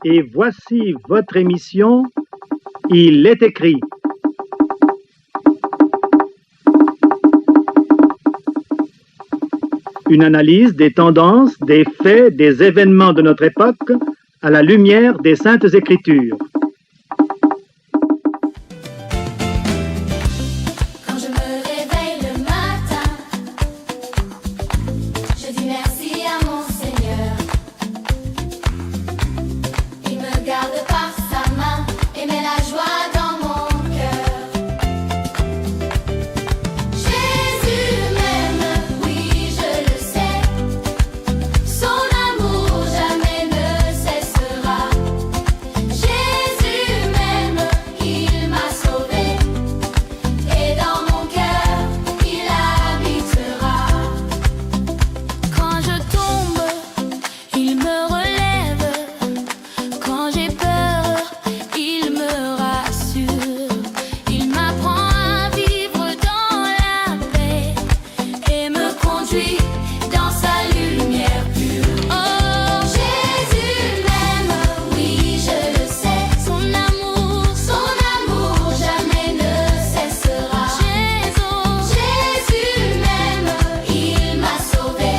Et voici votre émission Il est écrit. Une analyse des tendances, des faits, des événements de notre époque à la lumière des Saintes Écritures. Quand je me réveille le matin, je dis merci à mon Seigneur. Il me garde par sa main et met la joie dans mon cœur. Jésus m'aime, oui je le sais. Son amour jamais ne cessera. Jésus m'aime, il m'a sauvé. Et dans mon cœur, il habitera. Quand je tombe, il me relève. Quand j'ai peur, il me rassure. Il m'apprend à vivre dans la paix et me conduit dans sa lumière pure. Oh, Jésus m'aime, oui je le sais. Son amour jamais ne cessera. Jésus m'aime, il m'a sauvé.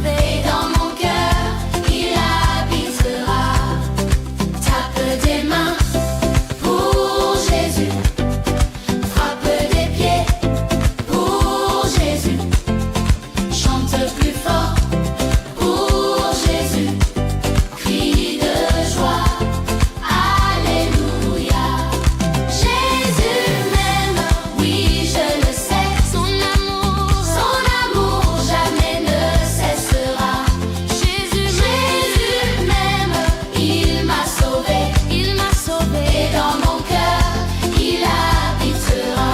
Et dans mon cœur, il habitera. Tape des mains pour Jésus. Frappe des pieds pour Jésus. Chante plus fort pour Jésus. Crie de joie. Alléluia. Jésus m'aime, oui je le sais. Son amour jamais ne cessera. Jésus m'aime, il m'a sauvé. Et dans mon cœur, il habitera.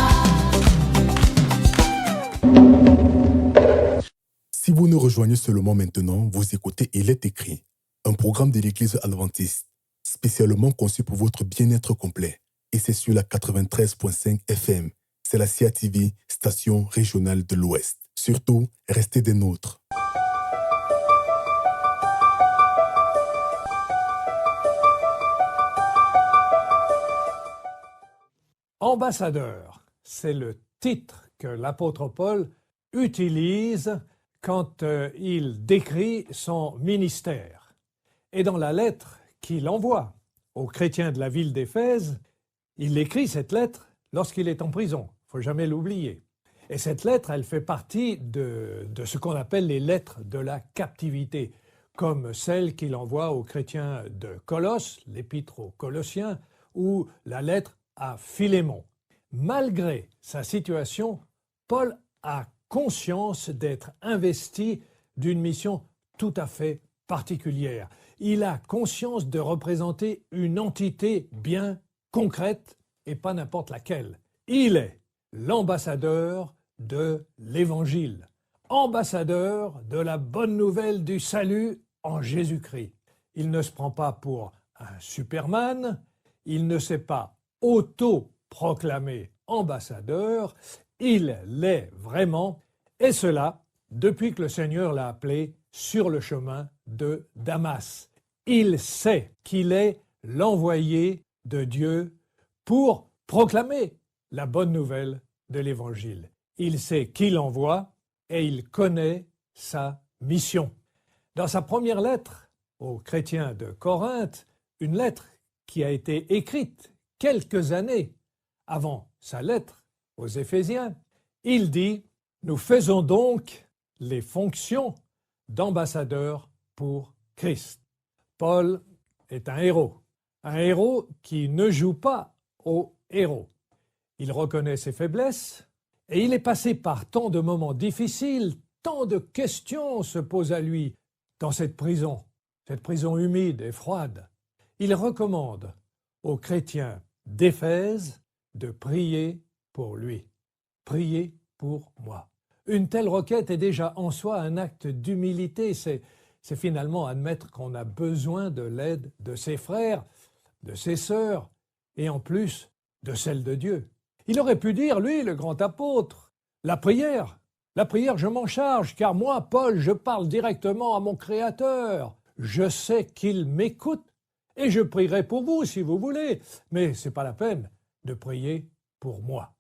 Si vous nous rejoignez seulement maintenant, vous écoutez Il est écrit, un programme de l'Église adventiste, spécialement conçu pour votre bien-être complet. Et c'est sur la 93.5 FM. C'est la CATV, station régionale de l'Ouest. Surtout, restez des nôtres. Ambassadeur, c'est le titre que l'apôtre Paul utilise quand il décrit son ministère. Et dans la lettre qu'il envoie aux chrétiens de la ville d'Éphèse, il écrit cette lettre lorsqu'il est en prison. Il ne faut jamais l'oublier. Et cette lettre, elle fait partie de ce qu'on appelle les lettres de la captivité, comme celle qu'il envoie aux chrétiens de Colosse, l'épître aux Colossiens, ou la lettre à Philémon. Malgré sa situation, Paul a conscience d'être investi d'une mission tout à fait particulière. Il a conscience de représenter une entité bien concrète et pas n'importe laquelle. Il est l'ambassadeur de l'Évangile, ambassadeur de la bonne nouvelle du salut en Jésus-Christ. Il ne se prend pas pour un Superman, il ne s'est pas auto-proclamé ambassadeur, il l'est vraiment, et cela depuis que le Seigneur l'a appelé sur le chemin de Damas. Il sait qu'il est l'envoyé de Dieu pour proclamer la bonne nouvelle de l'Évangile. Il sait qui l'envoie et il connaît sa mission. Dans sa première lettre aux chrétiens de Corinthe, une lettre qui a été écrite quelques années avant sa lettre aux Éphésiens, il dit « Nous faisons donc les fonctions d'ambassadeur pour Christ ». Paul est un héros qui ne joue pas au héros. Il reconnaît ses faiblesses et il est passé par tant de moments difficiles, tant de questions se posent à lui dans cette prison humide et froide. Il recommande aux chrétiens d'Éphèse de prier pour lui. Priez pour moi. Une telle requête est déjà en soi un acte d'humilité. C'est finalement admettre qu'on a besoin de l'aide de ses frères, de ses sœurs, et en plus de celle de Dieu. Il aurait pu dire, lui, le grand apôtre, la prière, je m'en charge, car moi, Paul, je parle directement à mon Créateur. Je sais qu'il m'écoute Et je prierai pour vous si vous voulez, mais ce n'est pas la peine de prier pour moi.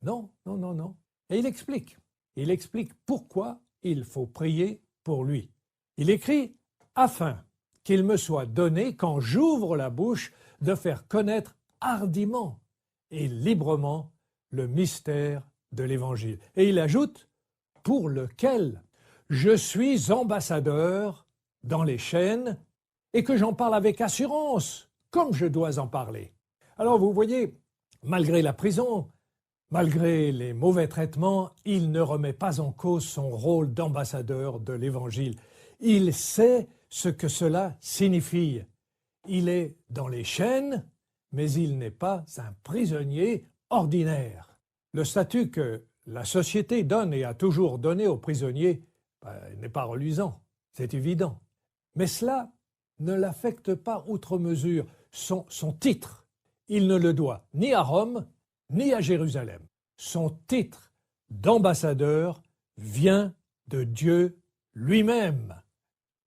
Non, non, non, non. Et il explique pourquoi il faut prier pour lui. Il écrit « Afin qu'il me soit donné, quand j'ouvre la bouche, de faire connaître hardiment et librement le mystère de l'Évangile. » Et il ajoute « Pour lequel je suis ambassadeur dans les chaînes et que j'en parle avec assurance, comme je dois en parler. » Alors vous voyez, malgré la prison, malgré les mauvais traitements, il ne remet pas en cause son rôle d'ambassadeur de l'Évangile. Il sait ce que cela signifie. Il est dans les chaînes, mais il n'est pas un prisonnier ordinaire. Le statut que la société donne et a toujours donné aux prisonniers n'est pas reluisant, c'est évident. Mais cela ne l'affecte pas outre mesure. Son titre, il ne le doit ni à Rome, ni à Jérusalem. Son titre d'ambassadeur vient de Dieu lui-même.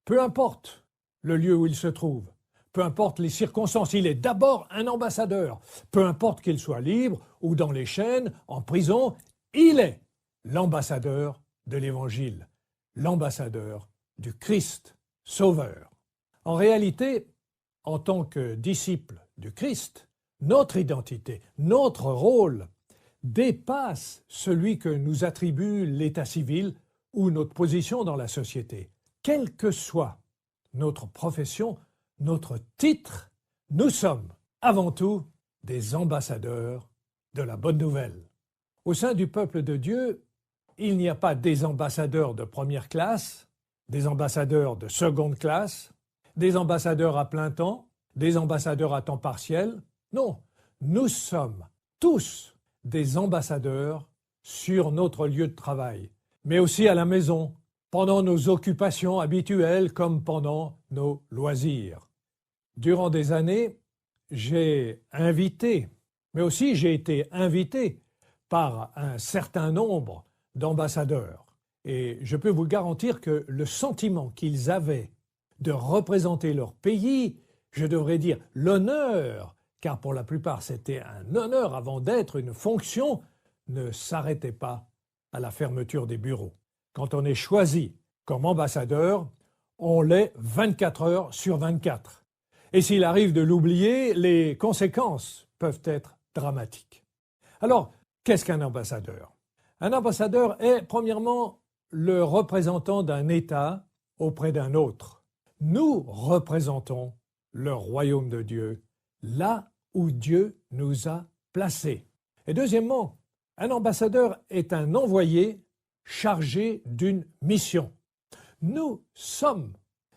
Peu importe le lieu où il se trouve, peu importe les circonstances, il est d'abord un ambassadeur. Peu importe qu'il soit libre ou dans les chaînes, en prison, il est l'ambassadeur de l'Évangile, l'ambassadeur du Christ Sauveur. En réalité, en tant que disciple du Christ, notre identité, notre rôle dépasse celui que nous attribue l'état civil ou notre position dans la société. Quelle que soit notre profession, notre titre, nous sommes avant tout des ambassadeurs de la bonne nouvelle. Au sein du peuple de Dieu, il n'y a pas des ambassadeurs de première classe, des ambassadeurs de seconde classe, des ambassadeurs à plein temps, des ambassadeurs à temps partiel. Non, nous sommes tous des ambassadeurs sur notre lieu de travail, mais aussi à la maison, pendant nos occupations habituelles comme pendant nos loisirs. Durant des années, j'ai invité, mais aussi j'ai été invité par un certain nombre d'ambassadeurs. Et je peux vous garantir que le sentiment qu'ils avaient de représenter leur pays, je devrais dire l'honneur, car pour la plupart c'était un honneur avant d'être une fonction, ne s'arrêtait pas à la fermeture des bureaux. Quand on est choisi comme ambassadeur, on l'est 24 heures sur 24. Et s'il arrive de l'oublier, les conséquences peuvent être dramatiques. Alors, qu'est-ce qu'un ambassadeur? Un ambassadeur est, premièrement, le représentant d'un État auprès d'un autre. Nous représentons le royaume de Dieu, là où Dieu nous a placés. Et deuxièmement, un ambassadeur est un envoyé chargé d'une mission. Nous sommes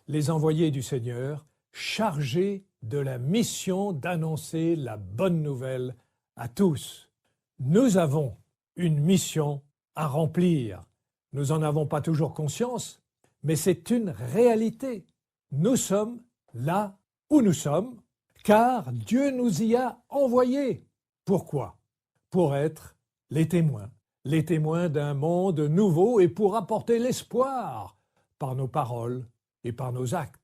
les envoyés du Seigneur, chargés de la mission d'annoncer la bonne nouvelle à tous. Nous avons une mission à remplir. Nous n'en avons pas toujours conscience, mais c'est une réalité. Nous sommes là où nous sommes, car Dieu nous y a envoyés. Pourquoi? Pour être les témoins d'un monde nouveau et pour apporter l'espoir par nos paroles et par nos actes.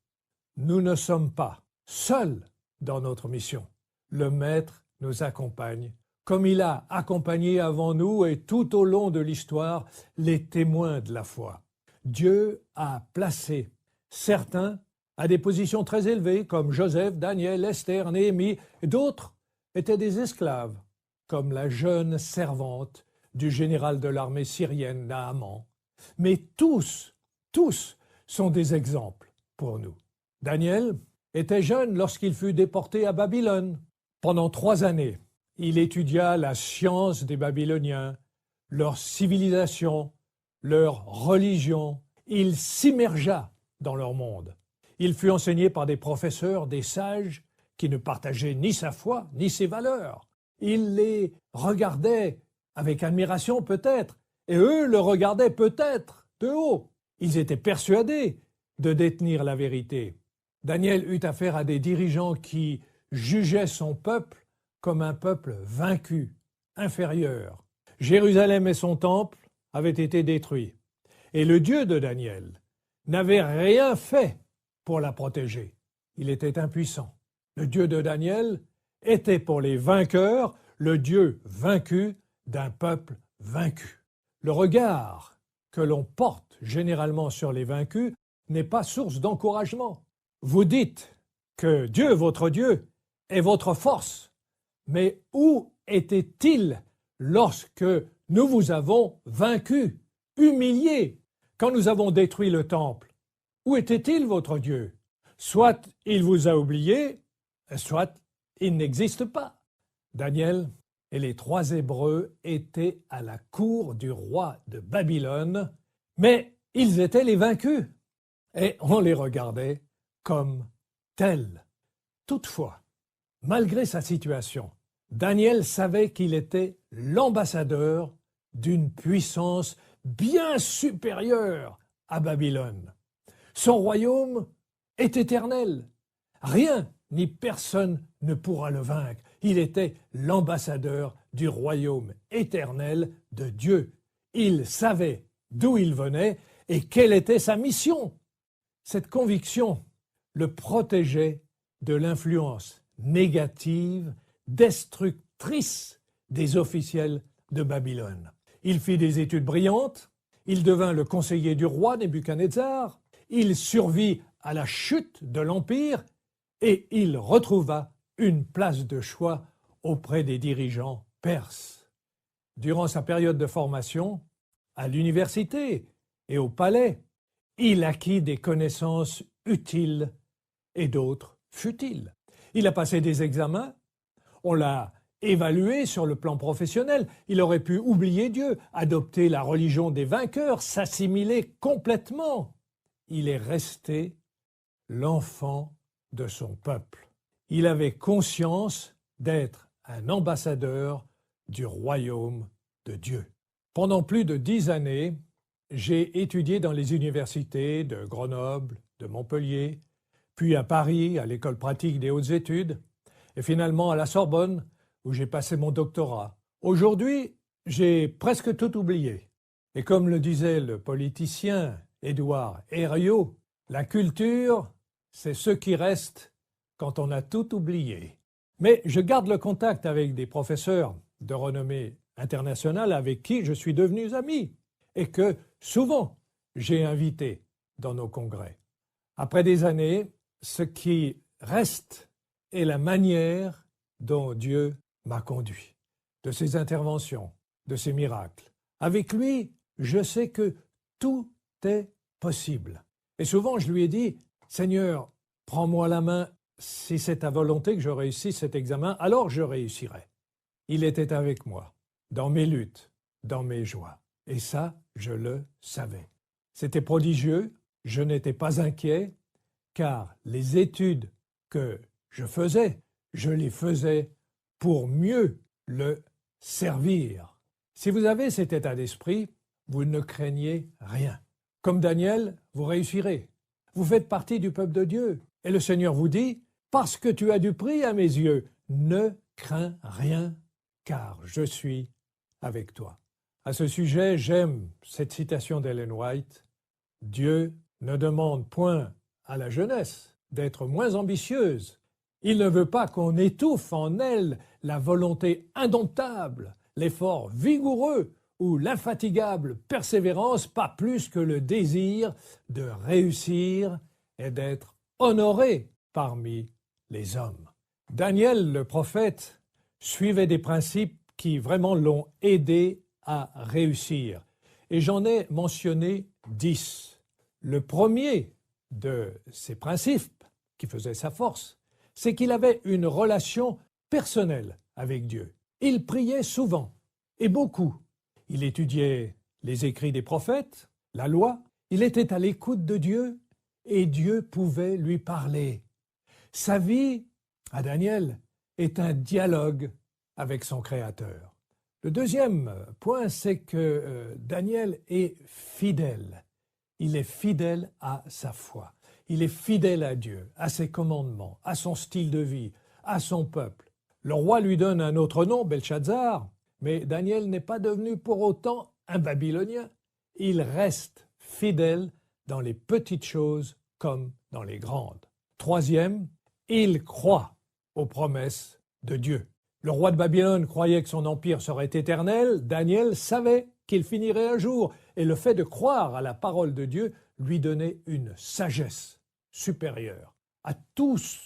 Nous ne sommes pas seuls dans notre mission. Le Maître nous accompagne, comme il a accompagné avant nous et tout au long de l'histoire les témoins de la foi. Dieu a placé certains à des positions très élevées, comme Joseph, Daniel, Esther, Néhémie, et d'autres étaient des esclaves, comme la jeune servante du général de l'armée syrienne Naaman. Mais tous sont des exemples pour nous. Daniel était jeune lorsqu'il fut déporté à Babylone. Pendant 3 années, il étudia la science des Babyloniens, leur civilisation, leur religion. Il s'immergea dans leur monde. Il fut enseigné par des professeurs, des sages, qui ne partageaient ni sa foi, ni ses valeurs. Il les regardait avec admiration peut-être, et eux le regardaient peut-être de haut. Ils étaient persuadés de détenir la vérité. Daniel eut affaire à des dirigeants qui jugeaient son peuple comme un peuple vaincu, inférieur. Jérusalem et son temple avaient été détruits. Et le Dieu de Daniel n'avait rien fait pour la protéger. Il était impuissant. Le Dieu de Daniel était pour les vainqueurs le Dieu vaincu d'un peuple vaincu. Le regard que l'on porte généralement sur les vaincus n'est pas source d'encouragement. Vous dites que Dieu, votre Dieu, est votre force, mais où était-il lorsque nous vous avons vaincus, humiliés, quand nous avons détruit le temple? Où était-il votre Dieu? Soit il vous a oublié, soit il n'existe pas. Daniel et les 3 Hébreux étaient à la cour du roi de Babylone, mais ils étaient les vaincus, et on les regardait comme tels. Toutefois, malgré sa situation, Daniel savait qu'il était l'ambassadeur d'une puissance bien supérieure à Babylone. Son royaume est éternel. Rien ni personne ne pourra le vaincre. Il était l'ambassadeur du royaume éternel de Dieu. Il savait d'où il venait et quelle était sa mission. Cette conviction le protégeait de l'influence négative, destructrice des officiels de Babylone. Il fit des études brillantes, il devint le conseiller du roi Nebuchadnezzar, il survit à la chute de l'Empire et il retrouva une place de choix auprès des dirigeants perses. Durant sa période de formation, à l'université et au palais, il acquit des connaissances utiles et d'autres futiles. Il a passé des examens, on l'a évalué sur le plan professionnel, il aurait pu oublier Dieu, adopter la religion des vainqueurs, s'assimiler complètement. Il est resté l'enfant de son peuple. Il avait conscience d'être un ambassadeur du royaume de Dieu. Pendant plus de 10 années, j'ai étudié dans les universités de Grenoble, de Montpellier, puis à Paris, à l'école pratique des hautes études, et finalement à la Sorbonne, où j'ai passé mon doctorat. Aujourd'hui, j'ai presque tout oublié. Et comme le disait le politicien Édouard Herriot, la culture, c'est ce qui reste quand on a tout oublié. Mais je garde le contact avec des professeurs de renommée internationale avec qui je suis devenu ami et que souvent j'ai invité dans nos congrès. Après des années, ce qui reste est la manière dont Dieu m'a conduit, de ses interventions, de ses miracles. Avec lui, je sais que tout est possible. Et souvent, je lui ai dit, « Seigneur, prends-moi la main, si c'est ta volonté que je réussisse cet examen, alors je réussirai. » Il était avec moi, dans mes luttes, dans mes joies. Et ça, je le savais. C'était prodigieux, je n'étais pas inquiet, car les études que je les faisais pour mieux le servir. Si vous avez cet état d'esprit, vous ne craignez rien. Comme Daniel, vous réussirez. Vous faites partie du peuple de Dieu. Et le Seigneur vous dit, « Parce que tu as du prix à mes yeux, ne crains rien, car je suis avec toi. » À ce sujet, j'aime cette citation d'Ellen White. « Dieu ne demande point à la jeunesse d'être moins ambitieuse. Il ne veut pas qu'on étouffe en elle la volonté indomptable, l'effort vigoureux ou l'infatigable persévérance, pas plus que le désir de réussir et d'être honoré parmi les hommes. » Daniel, le prophète, suivait des principes qui vraiment l'ont aidé à réussir. Et j'en ai mentionné 10. Le premier de ces principes qui faisait sa force, c'est qu'il avait une relation personnelle avec Dieu. Il priait souvent et beaucoup. Il étudiait les écrits des prophètes, la loi. Il était à l'écoute de Dieu et Dieu pouvait lui parler. Sa vie, à Daniel, est un dialogue avec son Créateur. Le deuxième point, c'est que Daniel est fidèle. Il est fidèle à sa foi. Il est fidèle à Dieu, à ses commandements, à son style de vie, à son peuple. Le roi lui donne un autre nom, Belchazzar, mais Daniel n'est pas devenu pour autant un Babylonien. Il reste fidèle dans les petites choses comme dans les grandes. Troisième, il croit aux promesses de Dieu. Le roi de Babylone croyait que son empire serait éternel. Daniel savait qu'il finirait un jour. Et le fait de croire à la parole de Dieu lui donnait une sagesse supérieure à tous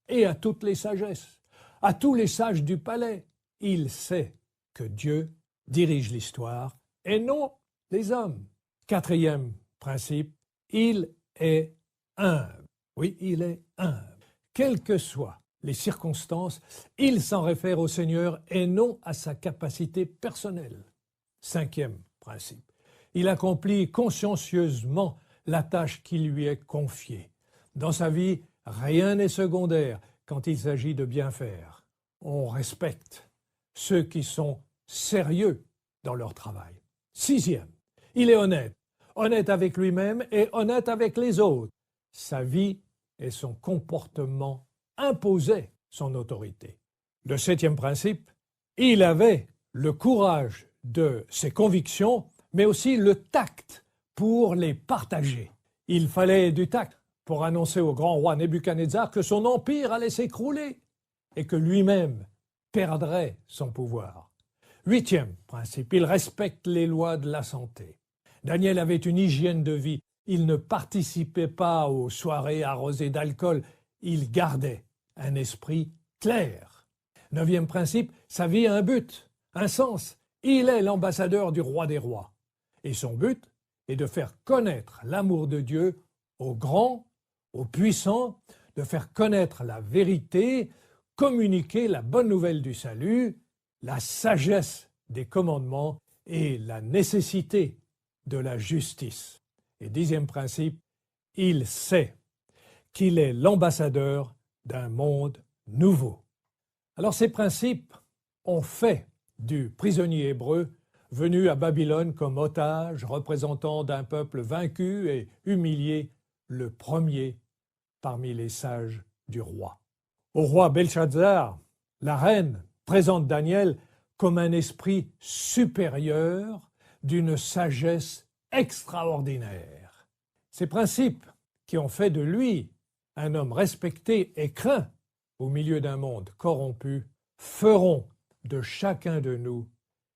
et à toutes les sagesses, à tous les sages du palais. Il sait que Dieu dirige l'histoire et non les hommes. Quatrième principe, il est humble. Oui, il est humble. Quelles que soient les circonstances, il s'en réfère au Seigneur et non à sa capacité personnelle. Cinquième principe, il accomplit consciencieusement la tâche qui lui est confiée. Dans sa vie, rien n'est secondaire quand il s'agit de bien faire. On respecte ceux qui sont sérieux dans leur travail. Sixième, il est honnête. Honnête avec lui-même et honnête avec les autres. Sa vie et son comportement imposaient son autorité. Le septième principe, il avait le courage de ses convictions, mais aussi le tact pour les partager. Il fallait du tact pour annoncer au grand roi Nebuchadnezzar que son empire allait s'écrouler et que lui-même perdrait son pouvoir. Huitième principe, il respecte les lois de la santé. Daniel avait une hygiène de vie. Il ne participait pas aux soirées arrosées d'alcool. Il gardait un esprit clair. Neuvième principe, sa vie a un but, un sens. Il est l'ambassadeur du roi des rois. Et son but est de faire connaître l'amour de Dieu aux grands, aux puissants, de faire connaître la vérité, communiquer la bonne nouvelle du salut, la sagesse des commandements et la nécessité de la justice. Et dixième principe, il sait qu'il est l'ambassadeur d'un monde nouveau. Alors ces principes ont fait du prisonnier hébreu venu à Babylone comme otage, représentant d'un peuple vaincu et humilié, le premier parmi les sages du roi. Au roi Belshazzar, la reine présente Daniel comme un esprit supérieur d'une sagesse extraordinaire. Ces principes qui ont fait de lui un homme respecté et craint au milieu d'un monde corrompu feront de chacun de nous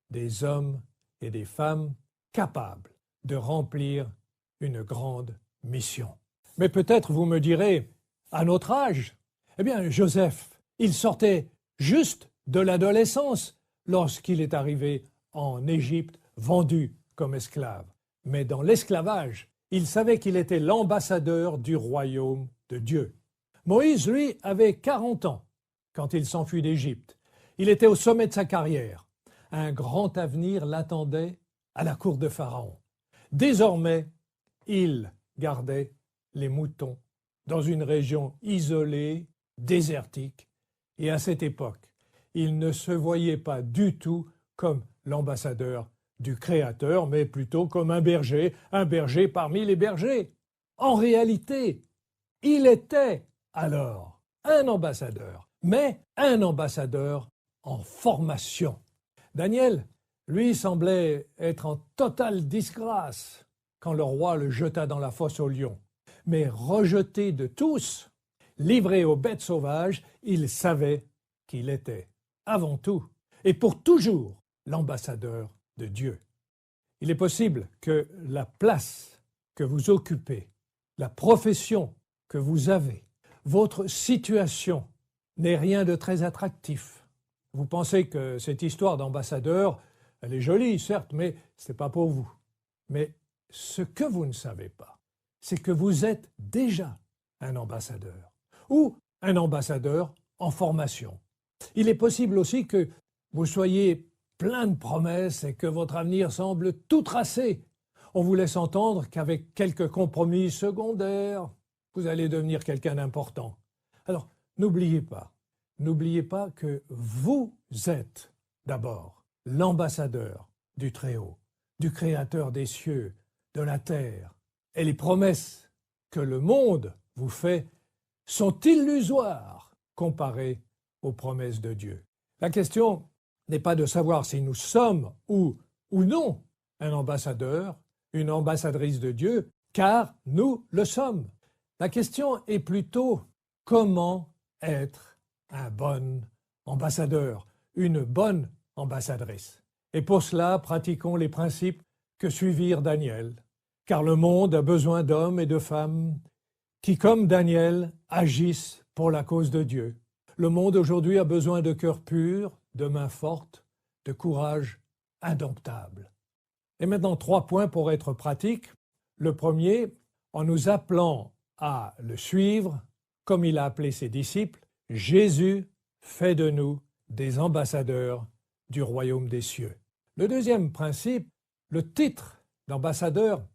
des hommes et des femmes capables de remplir une grande mission. Mais peut-être vous me direz, à notre âge, eh bien Joseph, il sortait juste de l'adolescence lorsqu'il est arrivé en Égypte, vendu comme esclave. Mais dans l'esclavage, il savait qu'il était l'ambassadeur du royaume de Dieu. Moïse, lui, avait 40 ans quand il s'enfuit d'Égypte. Il était au sommet de sa carrière. Un grand avenir l'attendait à la cour de Pharaon. Désormais, il gardait les moutons dans une région isolée, désertique, et à cette époque, il ne se voyait pas du tout comme l'ambassadeur du Créateur, mais plutôt comme un berger parmi les bergers. En réalité, il était alors un ambassadeur, mais un ambassadeur en formation. Daniel, lui, semblait être en totale disgrâce quand le roi le jeta dans la fosse aux lions. Mais rejeté de tous, livré aux bêtes sauvages, il savait qu'il était, avant tout, et pour toujours, l'ambassadeur de Dieu. Il est possible que la place que vous occupez, la profession que vous avez, votre situation n'est rien de très attractif. Vous pensez que cette histoire d'ambassadeur, elle est jolie, certes, mais ce n'est pas pour vous. Mais ce que vous ne savez pas, c'est que vous êtes déjà un ambassadeur ou un ambassadeur en formation. Il est possible aussi que vous soyez plein de promesses et que votre avenir semble tout tracé. On vous laisse entendre qu'avec quelques compromis secondaires, vous allez devenir quelqu'un d'important. Alors, n'oubliez pas que vous êtes d'abord l'ambassadeur du Très-Haut, du Créateur des cieux, de la terre. Et les promesses que le monde vous fait sont illusoires comparées aux promesses de Dieu. La question n'est pas de savoir si nous sommes ou non un ambassadeur, une ambassadrice de Dieu, car nous le sommes. La question est plutôt comment être un bon ambassadeur, une bonne ambassadrice. Et pour cela, pratiquons les principes que suivirent Daniel, car le monde a besoin d'hommes et de femmes qui, comme Daniel, agissent pour la cause de Dieu. Le monde aujourd'hui a besoin de cœurs purs, de mains fortes, de courage indomptable. Et maintenant, 3 points pour être pratique. Le premier, en nous appelant à le suivre, comme il a appelé ses disciples, Jésus fait de nous des ambassadeurs du royaume des cieux. Le deuxième principe, le titre d'ambassadeur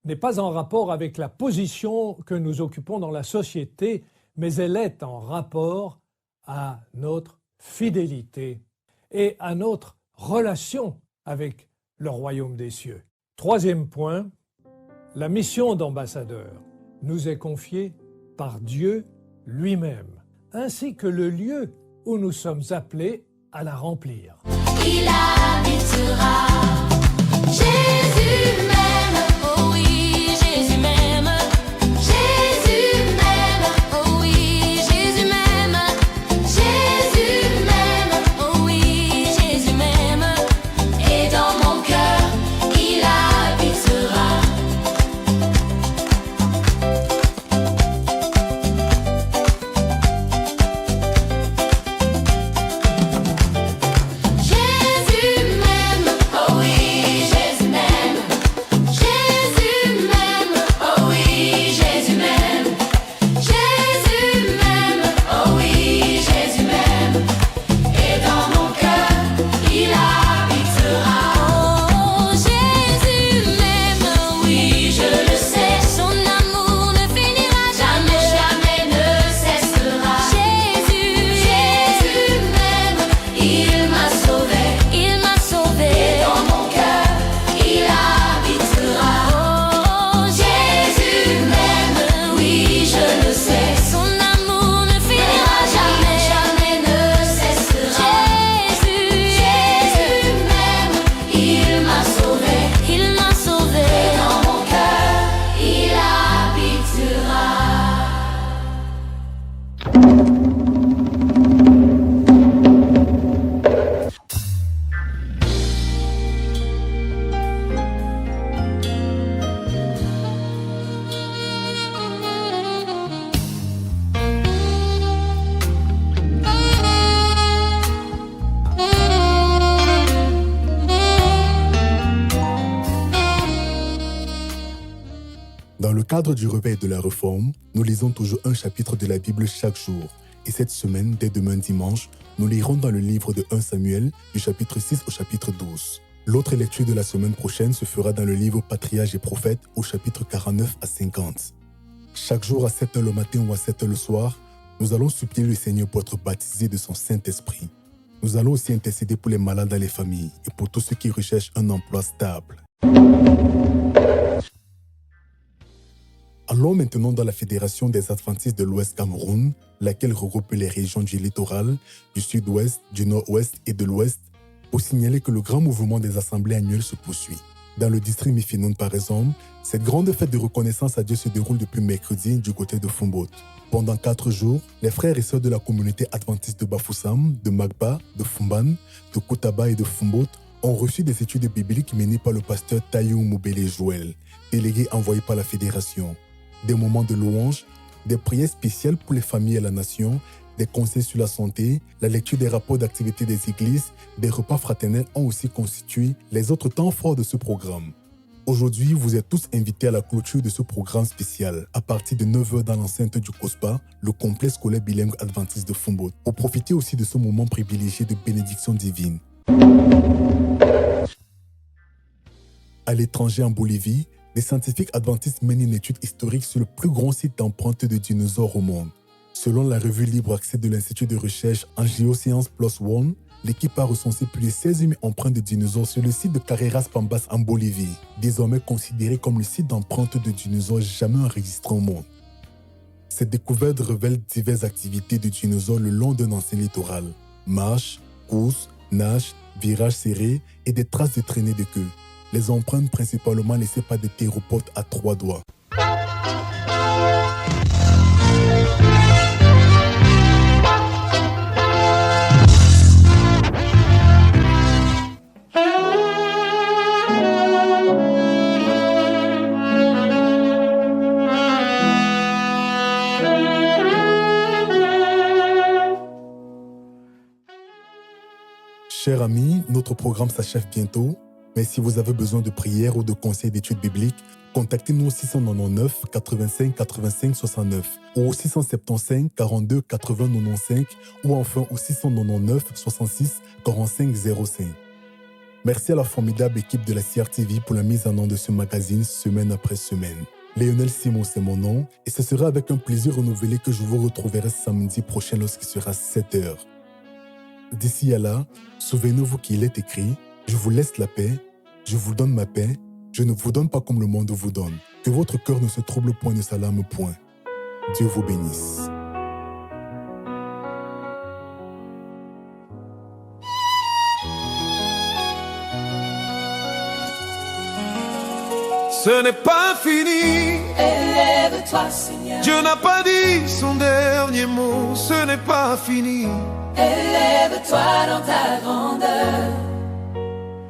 n'est pas en rapport avec la position que nous occupons dans la société, mais elle est en rapport à notre fidélité et à notre relation avec le royaume des cieux. Troisième point, la mission d'ambassadeur nous est confiée par Dieu lui-même, ainsi que le lieu où nous sommes appelés à la remplir. Il habitera. Jésus m'aime, oh oui, Jésus m'aime. Jésus m'aime, oh oui, Jésus m'aime. Jésus m'aime, oh oui, Jésus m'aime. Et dans mon cœur, il habitera. Jésus m'aime, oh oui, Jésus m'aime. Jésus m'aime, oh oui, Jésus m'aime. Jésus m'aime, oh oui, Jésus m'aime. Et dans mon cœur, il habitera. Oh, Jésus m'aime, oui, je le sais. Son amour ne finira jamais, jamais ne cessera. Jésus m'aime, il m'a sauvé, il m'a sauvé. Et dans mon cœur, il habitera. Oh, Jésus m'aime, oui, je le sais. Son amour ne finira jamais, jamais ne cessera. Jésus m'aime, il m'a sauvé, il m'a sauvé. Et dans mon cœur, il habitera. Dans le cadre du réveil de la Réforme, nous lisons toujours un chapitre de la Bible chaque jour. Et cette semaine, dès demain dimanche, nous lirons dans le livre de 1 Samuel, du chapitre 6 au chapitre 12. L'autre lecture de la semaine prochaine se fera dans le livre Patriarches et Prophètes, au chapitre 49 à 50. Chaque jour à 7h le matin ou à 7h le soir, nous allons supplier le Seigneur pour être baptisés de son Saint-Esprit. Nous allons aussi intercéder pour les malades dans les familles et pour tous ceux qui recherchent un emploi stable. Allons maintenant dans la Fédération des Adventistes de l'Ouest Cameroun, laquelle regroupe les régions du littoral, du sud-ouest, du nord-ouest et de l'ouest, pour signaler que le grand mouvement des assemblées annuelles se poursuit. Dans le district Mifinoun par exemple, cette grande fête de reconnaissance à Dieu se déroule depuis mercredi du côté de Fumboat. Pendant 4 jours, les frères et sœurs de la communauté adventiste de Bafoussam, de Magba, de Fumban, de Koutaba et de Fumboat ont reçu des études bibliques menées par le pasteur Tayou Moubele Joël, délégué envoyé par la fédération. Des moments de louange, des prières spéciales pour les familles et la nation, des conseils sur la santé, la lecture des rapports d'activité des églises, des repas fraternels ont aussi constitué les autres temps forts de ce programme. Aujourd'hui, vous êtes tous invités à la clôture de ce programme spécial à partir de 9h dans l'enceinte du COSPA, le complexe scolaire bilingue adventiste de Fumboat, pour profiter aussi de ce moment privilégié de bénédiction divine. À l'étranger en Bolivie, les scientifiques adventistes mènent une étude historique sur le plus grand site d'empreintes de dinosaures au monde. Selon la revue Libre Accès de l'Institut de recherche en géosciences Plus One, l'équipe a recensé plus de 16 000 empreintes de dinosaures sur le site de Carreras Pambas en Bolivie, désormais considéré comme le site d'empreintes de dinosaures jamais enregistré au monde. Cette découverte révèle diverses activités de dinosaures le long d'un ancien littoral. Marche, course, nage, virage serré et des traces de traînées de queue. Les empreintes principalement laissées par des théropodes à 3 doigts. Chers amis, notre programme s'achève bientôt. Mais si vous avez besoin de prières ou de conseils d'études bibliques, contactez-nous au 699 85 85 69 ou au 675 42 80 95 ou enfin au 699 66 45 05. Merci à la formidable équipe de la CRTV pour la mise en œuvre de ce magazine semaine après semaine. Lionel Simon, c'est mon nom et ce sera avec un plaisir renouvelé que je vous retrouverai samedi prochain lorsqu'il sera 7h. D'ici à là, souvenez-vous qu'il est écrit « Je vous laisse la paix, je vous donne ma paix, je ne vous donne pas comme le monde vous donne. Que votre cœur ne se trouble point, ne s'alarme point. Dieu vous bénisse. » Ce n'est pas fini. Élève-toi, Seigneur. Dieu n'a pas dit son dernier mot. Ce n'est pas fini. Élève-toi dans ta grandeur.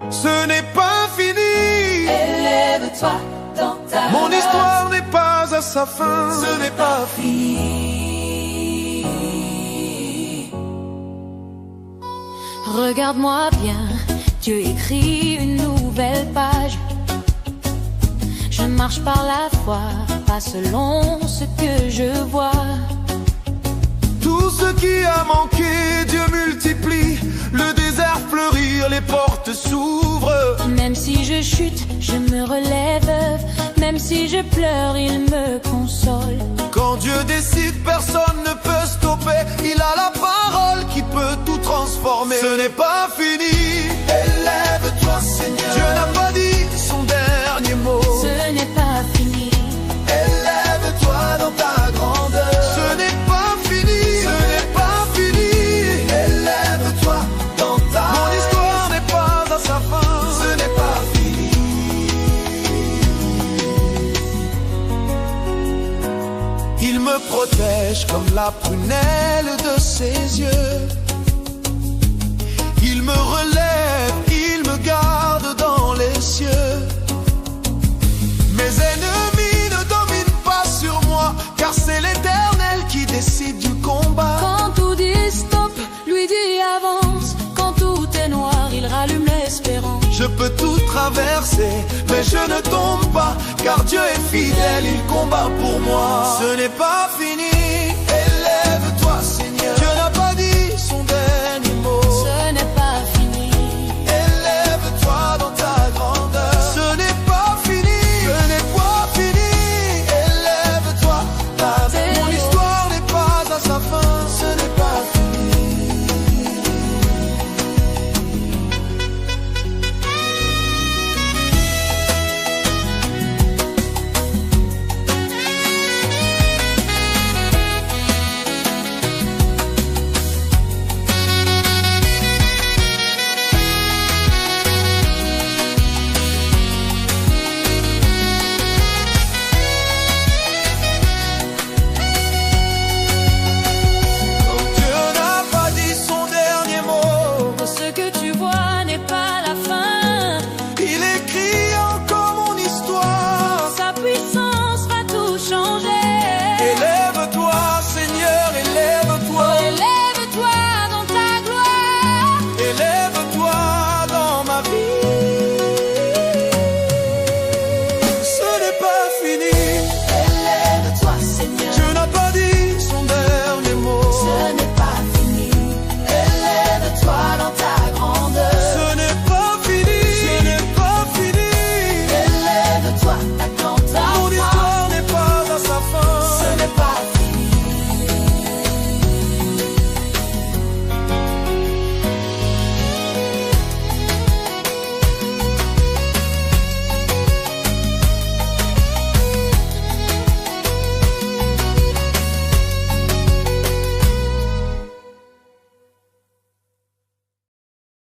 Ce n'est pas fini. Élève-toi dans ta Mon histoire n'est pas à sa fin. Ce n'est pas fini. Regarde-moi bien, Dieu écrit une nouvelle page. Je marche par la foi, pas selon ce que je vois. Tout ce qui a manqué, Dieu multiplie. Le désert fleurit, les portes s'ouvrent. Même si je chute, je me relève. Même si je pleure, il me console. Quand Dieu décide, personne ne peut stopper. Il a la parole qui peut tout transformer. Ce n'est pas fini. Élève-toi, Seigneur. Dieu n'a pas dit son dernier mot. Ce n'est pas fini. Élève-toi dans ta grandeur. Ce n'est pas fini. Ce n'est pas fini. Élève-toi dans ta Mon histoire n'est pas à sa fin. Ce n'est pas fini. Il me protège comme la prunelle de ses yeux. Il me relève, il me garde dans les cieux. Mes ennemis ne dominent pas sur moi, car c'est l'Éternel qui décide du combat. Quand tout dit stop, lui dit avance. Quand tout est noir, il rallume l'espérance. Je peux tout traverser, mais je ne tombe pas, car Dieu est fidèle, il combat pour moi. Ce n'est pas fini.